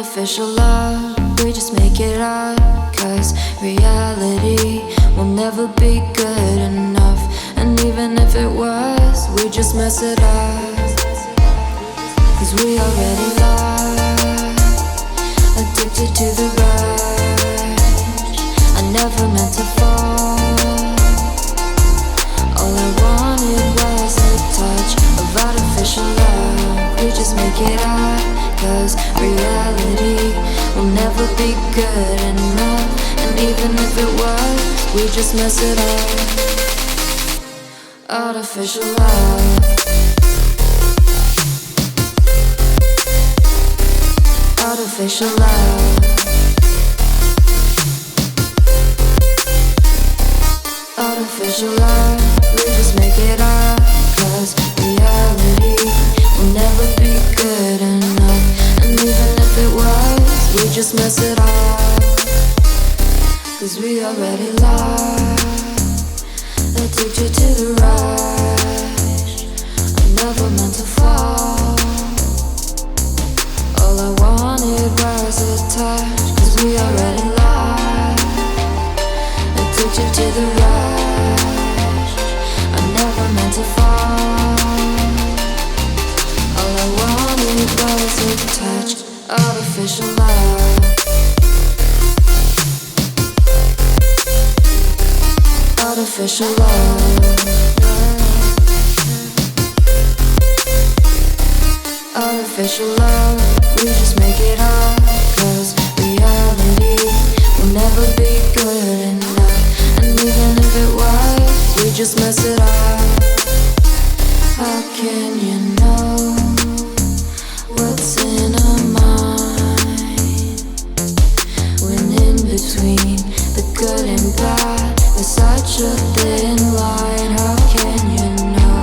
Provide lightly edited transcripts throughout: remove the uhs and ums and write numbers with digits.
Artificial love, we just make it up. Cause reality will never be good enough. And even if it was, we just mess it up. Cause we already lost, addicted to the rush. I never meant to fall. All I wanted was a touch of artificial love. We just make it up. Cause reality will never be good enough. And even if it was, we just mess it up. Artificial love. Artificial love. Artificial love. We just make it up. Cause reality will never be good enough. And even if it was, we just mess it up. Cause we already lost, addicted to the rush. I never meant to fall. All I wanted was a touch. Cause we already lost, addicted to the rush. I never meant to fall. All I wanted was a touch. Artificial love. Artificial love. Artificial love. We just make it up. Cause reality will never be good enough. And even if it was, we just mess it up. How can you know what's in our mind? When in between the good and bad, there's such a thin line. How can you know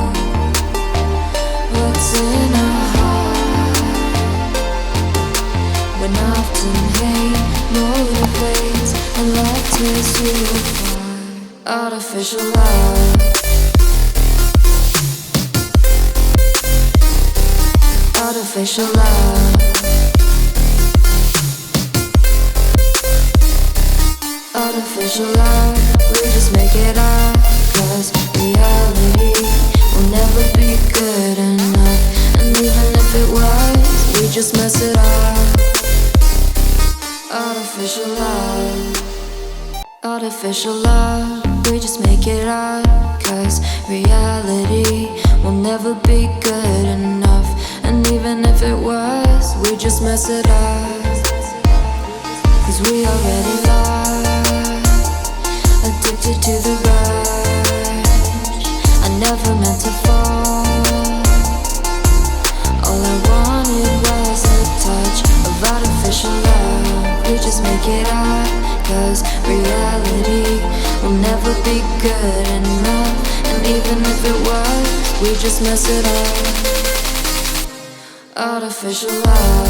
what's in our heart? When often hate motivates and love tears you apart. Artificial love. Artificial love. Artificial love. We just make it up. Cause reality will never be good enough. And even if it was, we just mess it up. Artificial love. Artificial love. We just make it up. Cause reality will never be good enough. And even if it was, we just mess it up. Cause we already lost, addicted to the rush. I never meant to fall. All I wanted was a touch of artificial love. We just make it up. Cause reality will never be good enough. And even if it was, we just mess it up. Artificial love.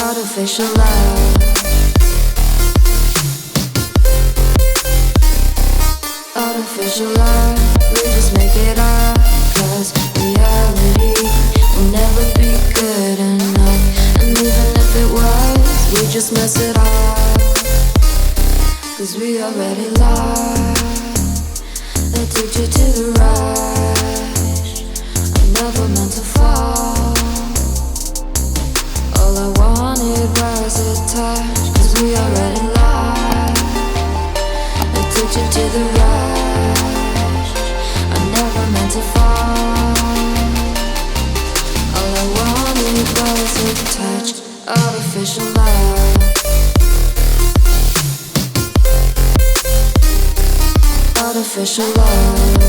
Artificial love. Artificial love. We just make it up. Cause reality will never be good enough. And even if it was, we just mess it up. Cause we already lost, addicted to the rush. I never meant to fall. All I wanted was a touch. Cause we already lost, addicted to the rush. I never meant to fall. All I wanted was a touch. Artificial love. Artificial love.